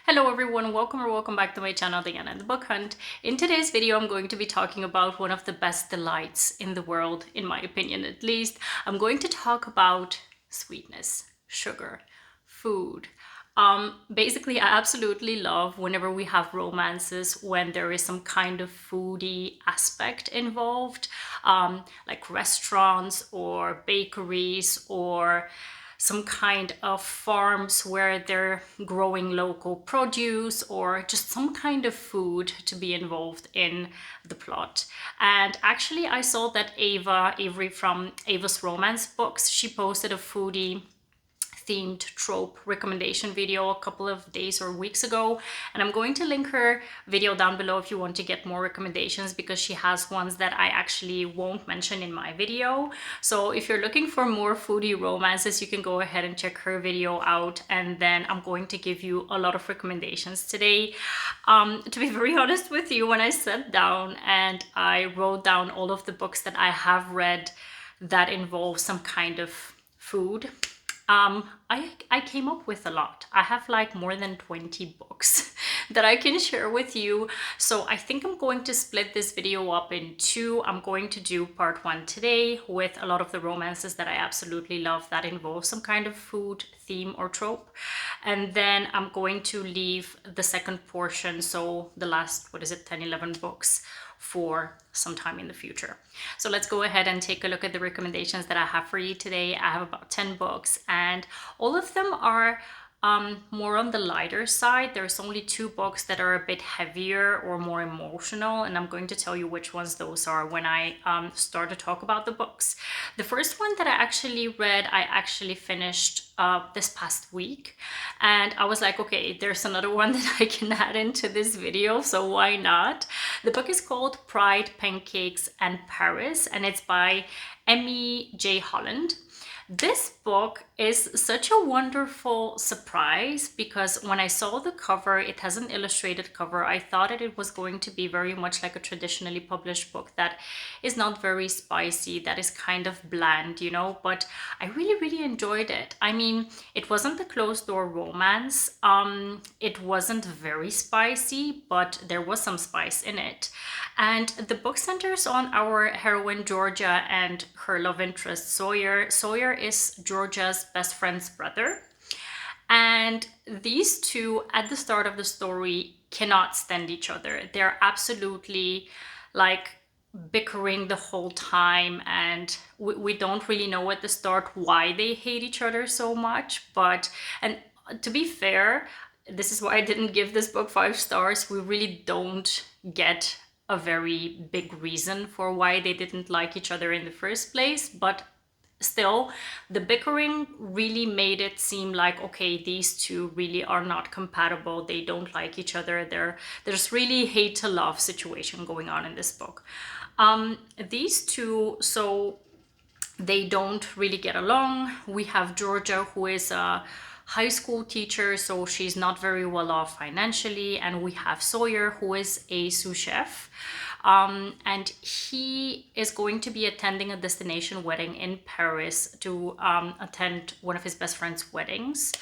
Hello everyone, welcome back to my channel, Diana and the Book Hunt. In today's video, I'm going to be talking about one of the best delights in the world, in my opinion at least. I'm going to talk about sweetness, sugar, food. Basically, I absolutely love whenever we have romances when there is some kind of foodie aspect involved, like restaurants or bakeries or some kind of farms where they're growing local produce or just some kind of food to be involved in the plot. And actually I saw that Avery from Ava's Romance Books, she posted a foodie themed trope recommendation video a couple of days or weeks ago, and I'm going to link her video down below if you want to get more recommendations, because she has ones that I actually won't mention in my video. So if you're looking for more foodie romances, you can go ahead and check her video out, and then I'm going to give you a lot of recommendations today. To be very honest with you, when I sat down and I wrote down all of the books that I have read that involve some kind of food, I came up with a lot. I have like more than 20 books that I can share with you. So I think I'm going to split this video up in two. I'm going to do part one today with a lot of the romances that I absolutely love that involve some kind of food theme or trope. And then I'm going to leave the second portion, so the last, 10, 11 books, for some time in the future. So let's go ahead and take a look at the recommendations that I have for you today. I have about 10 books, and all of them are more on the lighter side. There's only two books that are a bit heavier or more emotional, and I'm going to tell you which ones those are when I start to talk about the books. The first one that I actually read, I actually finished this past week, and I was like, okay, there's another one that I can add into this video, so why not? The book is called Pride, Pancakes, and Paris, and it's by Emmie J. Holland. This book is such a wonderful surprise because when I saw the cover, it has an illustrated cover. I thought that it was going to be very much like a traditionally published book that is not very spicy, that is kind of bland, you know, but I really enjoyed it. I mean, it wasn't a closed door romance. It wasn't very spicy, but there was some spice in it. And the book centers on our heroine Georgia and her love interest Sawyer. Sawyer is Georgia's best friend's brother. And these two at the start of the story cannot stand each other. They're absolutely like bickering the whole time, and we don't really know at the start why they hate each other so much. And to be fair, this is why I didn't give this book 5 stars. We really don't get a very big reason for why they didn't like each other in the first place, but still, the bickering really made it seem like, okay, these two really are not compatible. They don't like each other. There's really hate to love situation going on in this book. These two, so they don't really get along. We have Georgia, who is a high school teacher, so she's not very well off financially, and we have Sawyer, who is a sous chef. And he is going to be attending a destination wedding in Paris to attend one of his best friend's weddings.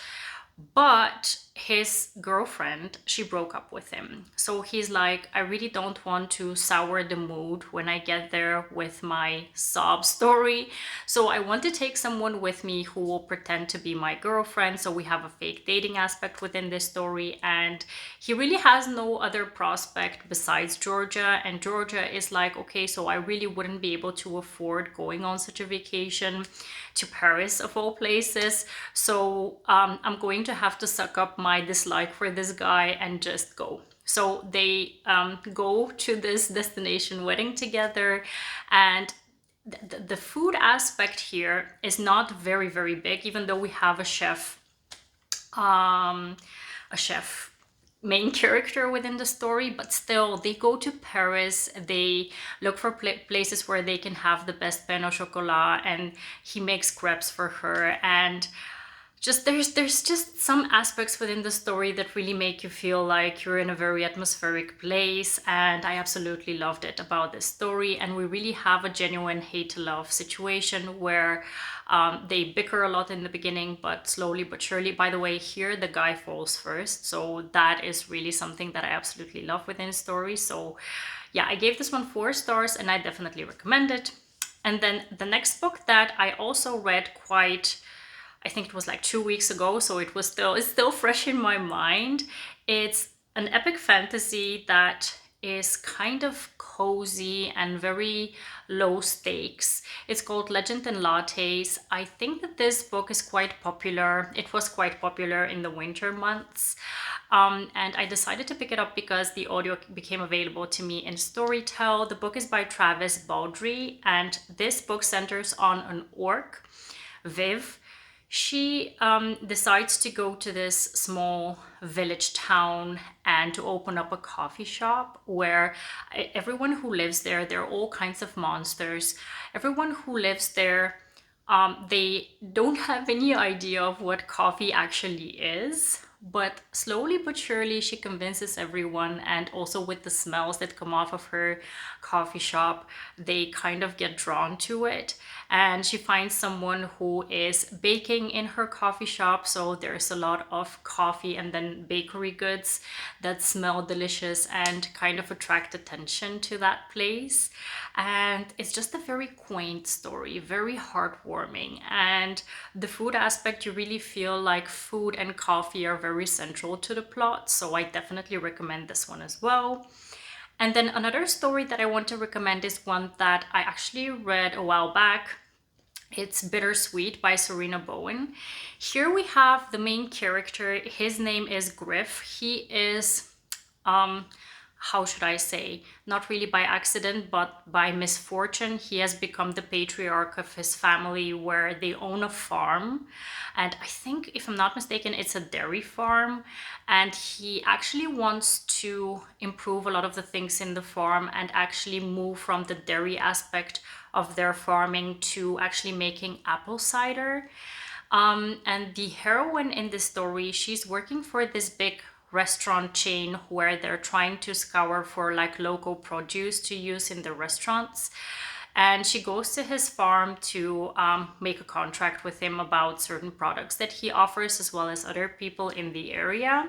But his girlfriend, she broke up with him. So he's like, I really don't want to sour the mood when I get there with my sob story. So I want to take someone with me who will pretend to be my girlfriend. So we have a fake dating aspect within this story. And he really has no other prospect besides Georgia. And Georgia is like, okay, so I really wouldn't be able to afford going on such a vacation to Paris of all places. So I'm going to have to suck up my dislike for this guy and just go. So they go to this destination wedding together, and the food aspect here is not very big, even though we have a chef main character within the story, but still they go to Paris. They look for places where they can have the best pain au chocolat, and he makes crepes for her. And just there's just some aspects within the story that really make you feel like you're in a very atmospheric place, and I absolutely loved it about this story. And we really have a genuine hate to love situation where they bicker a lot in the beginning, but slowly but surely, by the way, here the guy falls first, so that is really something that I absolutely love within stories. So yeah, I gave this one 4 stars and I definitely recommend it. And then the next book that I also read quite, I think it was like 2 weeks ago, so it's still fresh in my mind. It's an epic fantasy that is kind of cozy and very low stakes. It's called Legend and Lattes. I think that this book is quite popular. It was quite popular in the winter months. And I decided to pick it up because the audio became available to me in Storytel. The book is by Travis Baldree, and this book centers on an orc, Viv. She decides to go to this small village town and to open up a coffee shop where everyone who lives there, there are all kinds of monsters. Everyone who lives there, they don't have any idea of what coffee actually is. But slowly but surely, she convinces everyone, and also with the smells that come off of her coffee shop, they kind of get drawn to it. And she finds someone who is baking in her coffee shop, so there's a lot of coffee and then bakery goods that smell delicious and kind of attract attention to that place. And it's just a very quaint story, very heartwarming. And the food aspect, you really feel like food and coffee are very central to the plot, so I definitely recommend this one as well. And then another story that I want to recommend is one that I actually read a while back. It's Bittersweet by Sarina Bowen. Here we have the main character. His name is Griff. He is how should I say, not really by accident, but by misfortune, he has become the patriarch of his family, where they own a farm. And I think, if I'm not mistaken, it's a dairy farm. And he actually wants to improve a lot of the things in the farm and actually move from the dairy aspect of their farming to actually making apple cider. And the heroine in this story, she's working for this big restaurant chain where they're trying to scour for like local produce to use in the restaurants. And she goes to his farm to make a contract with him about certain products that he offers, as well as other people in the area.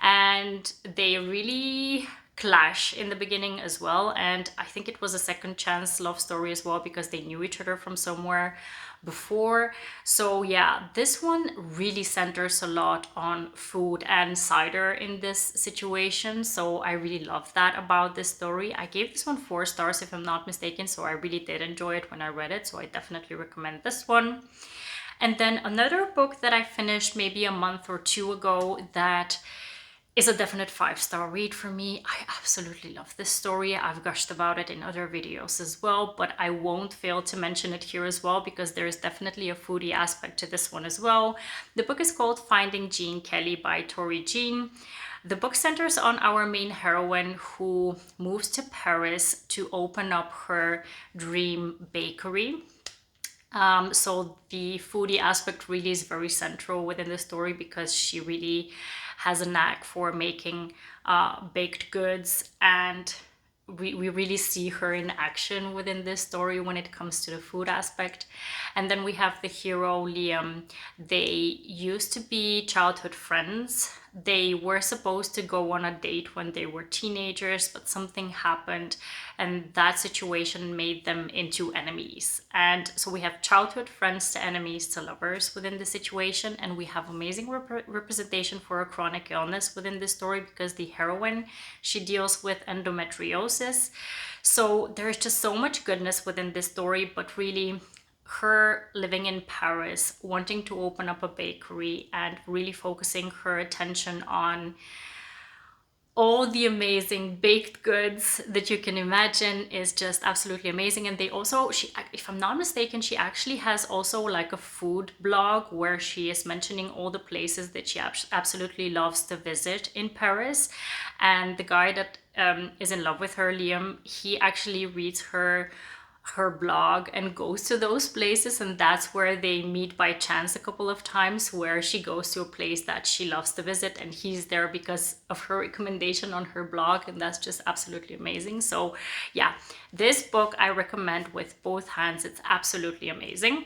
And they really clash in the beginning as well. And I think it was a second chance love story as well, because they knew each other from somewhere before. So yeah, this one really centers a lot on food and cider in this situation, so I really love that about this story. I gave this one 4 stars if I'm not mistaken, so I really did enjoy it when I read it, so I definitely recommend this one. And then another book that I finished maybe a month or 2 ago that is a definite 5-star read for me. I absolutely love this story. I've gushed about it in other videos as well, but I won't fail to mention it here as well, because there is definitely a foodie aspect to this one as well. The book is called Finding Jean Kelly by Torie. The book centers on our main heroine, who moves to Paris to open up her dream bakery. So the foodie aspect really is very central within the story, because she really has a knack for making baked goods, and we really see her in action within this story when it comes to the food aspect. And then we have the hero, Liam. They used to be childhood friends. They were supposed to go on a date when they were teenagers, but something happened and that situation made them into enemies. And so we have childhood friends to enemies to lovers within the situation, and we have amazing representation for a chronic illness within this story, because the heroine, she deals with endometriosis. So there's just so much goodness within this story, but really her living in Paris, wanting to open up a bakery and really focusing her attention on all the amazing baked goods that you can imagine is just absolutely amazing. And they also, she, if I'm not mistaken, she actually has also like a food blog where she is mentioning all the places that she absolutely loves to visit in Paris. And the guy that is in love with her, Liam, he actually reads her her blog and goes to those places, and that's where they meet by chance a couple of times, where she goes to a place that she loves to visit and he's there because of her recommendation on her blog, and that's just absolutely amazing. So yeah, this book I recommend with both hands. It's absolutely amazing.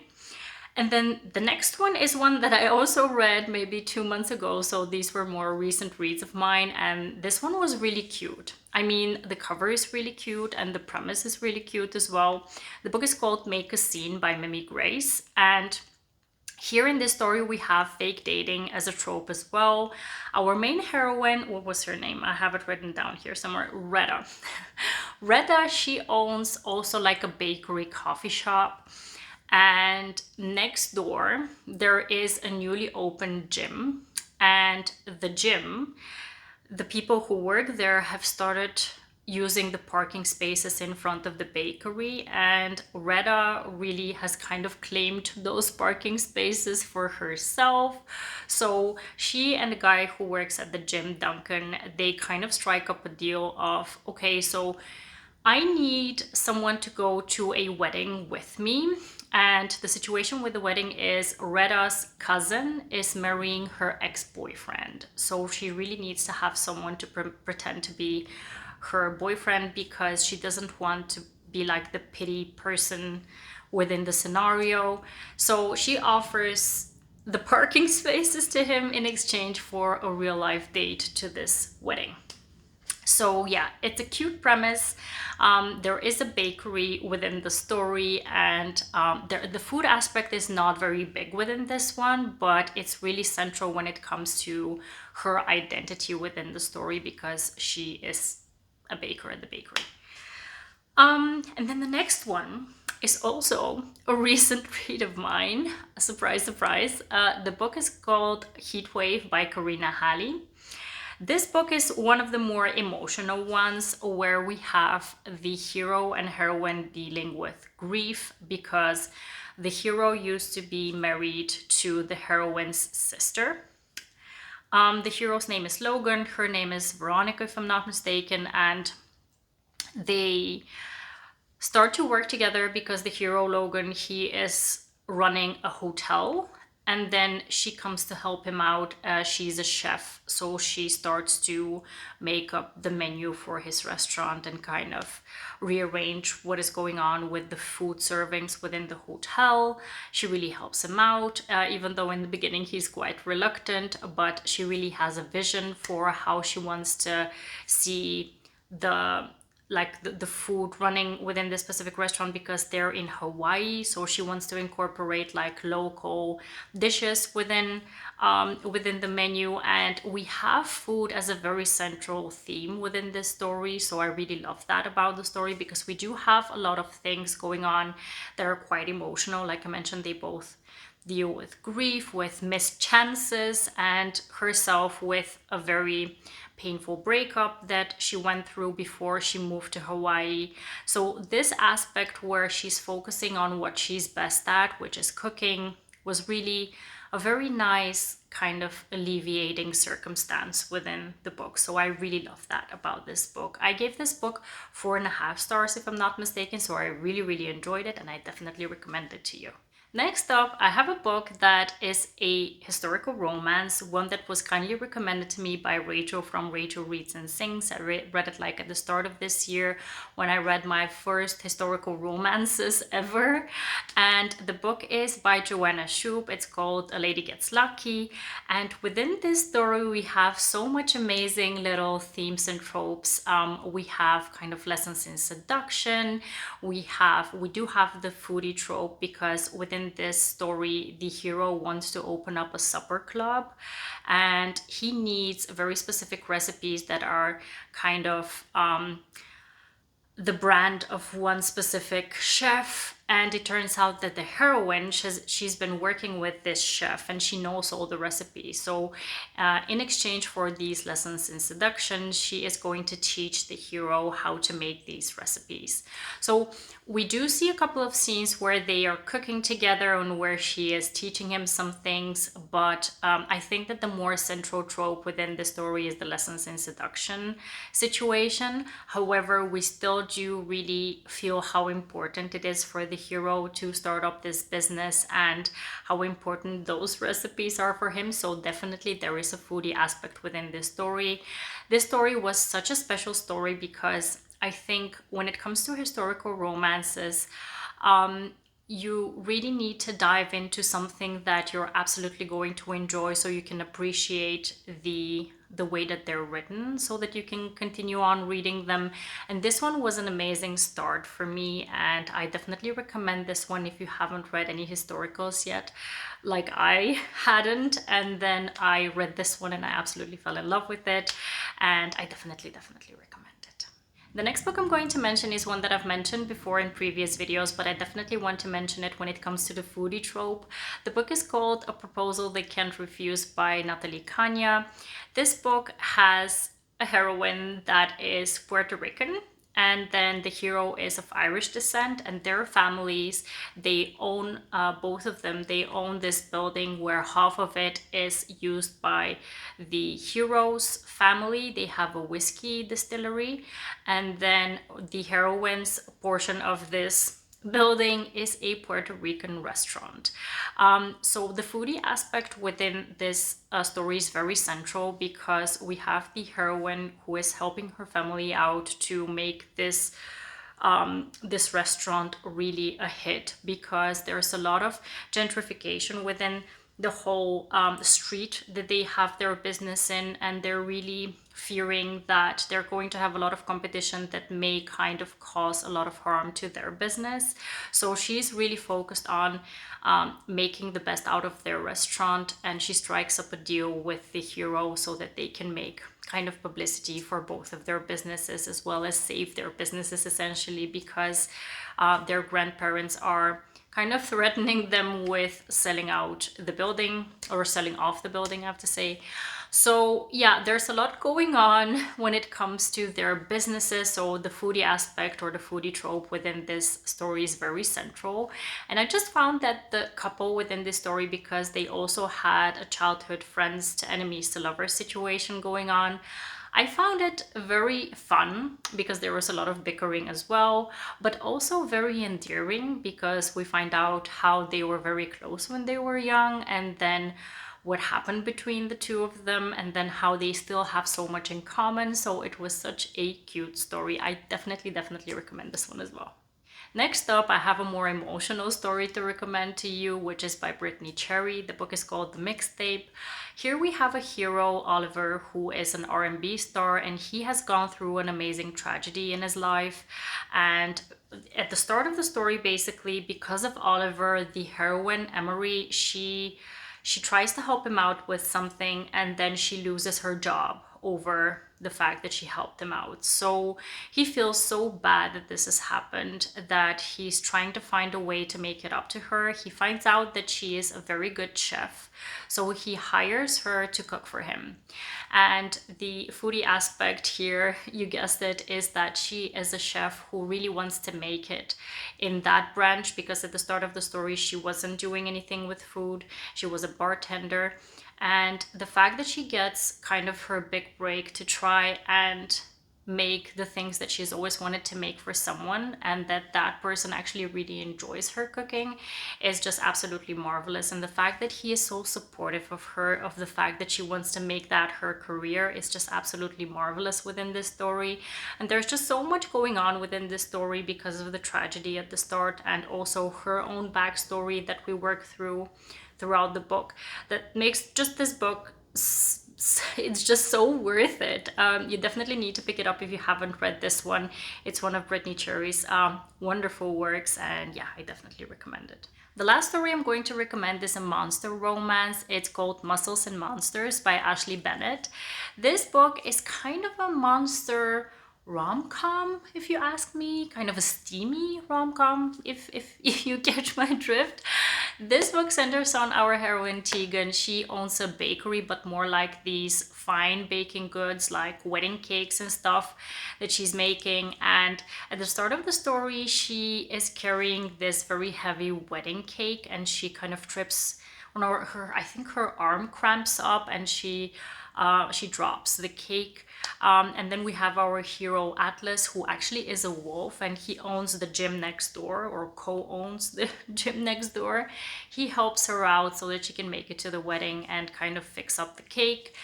And then the next one is one that I also read maybe 2 months ago. So these were more recent reads of mine. And this one was really cute. I mean, the cover is really cute and the premise is really cute as well. The book is called Make a Scene by Mimi Grace. And here in this story, we have fake dating as a trope as well. Our main heroine, what was her name? I have it written down here somewhere. Retta. Retta, she owns also like a bakery coffee shop. And next door, there is a newly opened gym. And the gym, the people who work there have started using the parking spaces in front of the bakery. And Retta really has kind of claimed those parking spaces for herself. So she and the guy who works at the gym, Duncan, they kind of strike up a deal of, okay, so I need someone to go to a wedding with me. And the situation with the wedding is Retta's cousin is marrying her ex-boyfriend. So she really needs to have someone to pretend to be her boyfriend, because she doesn't want to be like the pity person within the scenario. So she offers the parking spaces to him in exchange for a real life date to this wedding. So yeah, it's a cute premise. There is a bakery within the story, and the food aspect is not very big within this one, but it's really central when it comes to her identity within the story, because she is a baker at the bakery. And then the next one is also a recent read of mine. Surprise, surprise. The book is called Heatwave by Karina Halle. This book is one of the more emotional ones, where we have the hero and heroine dealing with grief, because the hero used to be married to the heroine's sister. The hero's name is Logan, her name is Veronica, if I'm not mistaken, and they start to work together because the hero, Logan, he is running a hotel. And then she comes to help him out. She's a chef, so she starts to make up the menu for his restaurant and kind of rearrange what is going on with the food servings within the hotel. She really helps him out, even though in the beginning he's quite reluctant, but she really has a vision for how she wants to see the food running within this specific restaurant, because they're in Hawaii. So she wants to incorporate like local dishes within the menu. And we have food as a very central theme within this story. So I really love that about the story, because we do have a lot of things going on that are quite emotional. Like I mentioned, they both deal with grief, with missed chances, and herself with a very painful breakup that she went through before she moved to Hawaii. So this aspect where she's focusing on what she's best at, which is cooking, was really a very nice kind of alleviating circumstance within the book. So I really love that about this book. I gave this book 4.5 stars, if I'm not mistaken. So I really, really enjoyed it, and I definitely recommend it to you. Next up, I have a book that is a historical romance, one that was kindly recommended to me by Rachel from Rachel Reads and Sings. I read it like at the start of this year, when I read my first historical romances ever. And the book is by Joanna Shupe. It's called A Lady Gets Lucky. And within this story, we have so much amazing little themes and tropes. We have kind of lessons in seduction. We do have the foodie trope, because within this story, the hero wants to open up a supper club, and he needs very specific recipes that are kind of the brand of one specific chef. And it turns out that the heroine, she's been working with this chef and she knows all the recipes. So in exchange for these lessons in seduction, she is going to teach the hero how to make these recipes. So we do see a couple of scenes where they are cooking together and where she is teaching him some things. But I think that the more central trope within the story is the lessons in seduction situation. However, we still do really feel how important it is for the hero to start up this business and how important those recipes are for him. So definitely there is a foodie aspect within this story. This story was such a special story because I think when it comes to historical romances, you really need to dive into something that you're absolutely going to enjoy so you can appreciate the way that they're written, so that you can continue on reading them. And this one was an amazing start for me, and I definitely recommend this one if you haven't read any historicals yet, like I hadn't. And then I read this one and I absolutely fell in love with it, and I definitely recommend it. The next book I'm going to mention is one that I've mentioned before in previous videos, but I definitely want to mention it when it comes to the foodie trope. The book is called A Proposal They Can't Refuse by Natalie Cana. This book has a heroine that is Puerto Rican, and then the hero is of Irish descent, and their families, they own, both of them, they own this building where half of it is used by the hero's family. They have a whiskey distillery, and then the heroine's portion of this building is a Puerto Rican restaurant. So the foodie aspect within this story is very central because we have the heroine who is helping her family out to make this this restaurant really a hit, because there's a lot of gentrification within the whole street that they have their business in, and they're really fearing that they're going to have a lot of competition that may kind of cause a lot of harm to their business. So she's really focused on making the best out of their restaurant, and she strikes up a deal with the hero so that they can make kind of publicity for both of their businesses, as well as save their businesses essentially, because their grandparents are kind of threatening them with selling out the building, or selling off the building, I have to say. So yeah, there's a lot going on when it comes to their businesses. So the foodie aspect, or the foodie trope within this story, is very central. And I just found that the couple within this story, because they also had a childhood friends to enemies to lovers situation going on, I found it very fun because there was a lot of bickering as well, but also very endearing because we find out how they were very close when they were young, and then what happened between the two of them, and then how they still have so much in common. So it was such a cute story. I definitely recommend this one as well. Next up, I have a more emotional story to recommend to you, which is by Brittainy. The book is called The Mixtape. Here we have a hero, Oliver, who is an R&B star, and he has gone through an amazing tragedy in his life. And at the start of the story, basically, because of Oliver, the heroine, Emery, she tries to help him out with something, and then she loses her job over the fact that she helped him out. So he feels so bad that this has happened that he's trying to find a way to make it up to her. He finds out that she is a very good chef, so he hires her to cook for him. And the foodie aspect here, you guessed it, is that she is a chef who really wants to make it in that branch, because at the start of the story she wasn't doing anything with food. She was a bartender. And the fact that she gets kind of her big break to try and make the things that she's always wanted to make for someone, and that person actually really enjoys her cooking, is just absolutely marvelous. And the fact that he is so supportive of her, of the fact that she wants to make that her career, is just absolutely marvelous within this story. And there's just so much going on within this story because of the tragedy at the start, and also her own backstory that we work throughout the book, that makes just this book, it's just so worth it. You definitely need to pick it up if you haven't read this one. It's one of Brittainy's wonderful works, and yeah, I definitely recommend it. The last story I'm going to recommend is a monster romance. It's called Muscles and Monsters by Ashley Bennet. This book is kind of a monster rom-com, if you ask me, kind of a steamy rom-com, if you catch my drift. This book centers on our heroine Tegan. She owns a bakery, but more like these fine baking goods like wedding cakes and stuff that she's making. And at the start of the story, she is carrying this very heavy wedding cake, and she kind of trips on her, I think her arm cramps up, and she drops the cake. And then we have our hero Atlas, who actually is a wolf, and he owns the gym next door, or co-owns the gym next door. He helps her out so that she can make it to the wedding and kind of fix up the cake.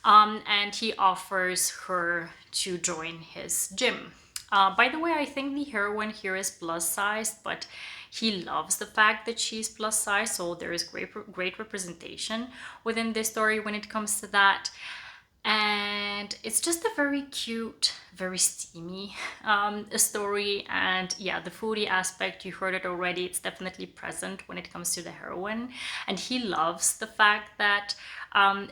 And he offers her to join his gym. By the way, I think the heroine here is plus sized, but he loves the fact that she's plus size, so there is great representation within this story when it comes to that. And it's just a very cute, very steamy story. And yeah, the foodie aspect, you heard it already, it's definitely present when it comes to the heroine. And he loves the fact that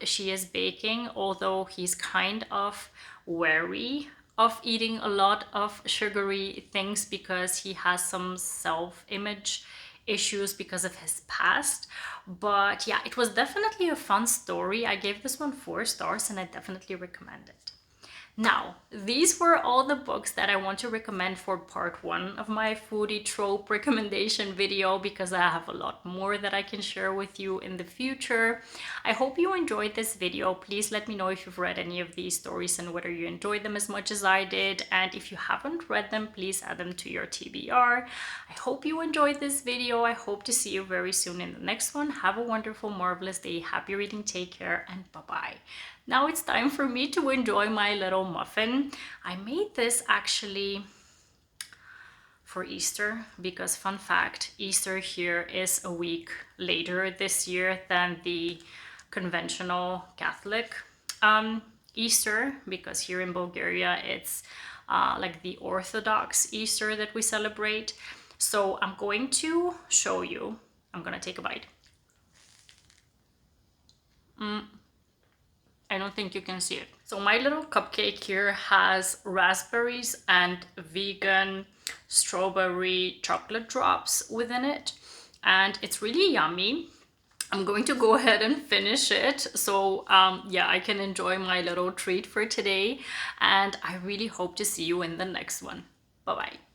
she is baking, although he's kind of wary of eating a lot of sugary things because he has some self-image issues because of his past. But yeah, it was definitely a fun story. I gave this one 4 stars and I definitely recommend it. Now, these were all the books that I want to recommend for part 1 of my foodie trope recommendation video, because I have a lot more that I can share with you in the future. I hope you enjoyed this video. Please let me know if you've read any of these stories and whether you enjoyed them as much as I did. And if you haven't read them, please add them to your TBR. I hope you enjoyed this video. I hope to see you very soon in the next one. Have a wonderful, marvelous day. Happy reading, take care, and bye-bye. Now it's time for me to enjoy my little muffin. I made this actually for Easter because, fun fact, Easter here is a week later this year than the conventional Catholic Easter, because here in Bulgaria it's like the Orthodox Easter that we celebrate. So I'm going to show you. I'm gonna take a bite. I don't think you can see it. So my little cupcake here has raspberries and vegan strawberry chocolate drops within it, and it's really yummy. I'm going to go ahead and finish it so yeah, I can enjoy my little treat for today, and I really hope to see you in the next one. Bye bye.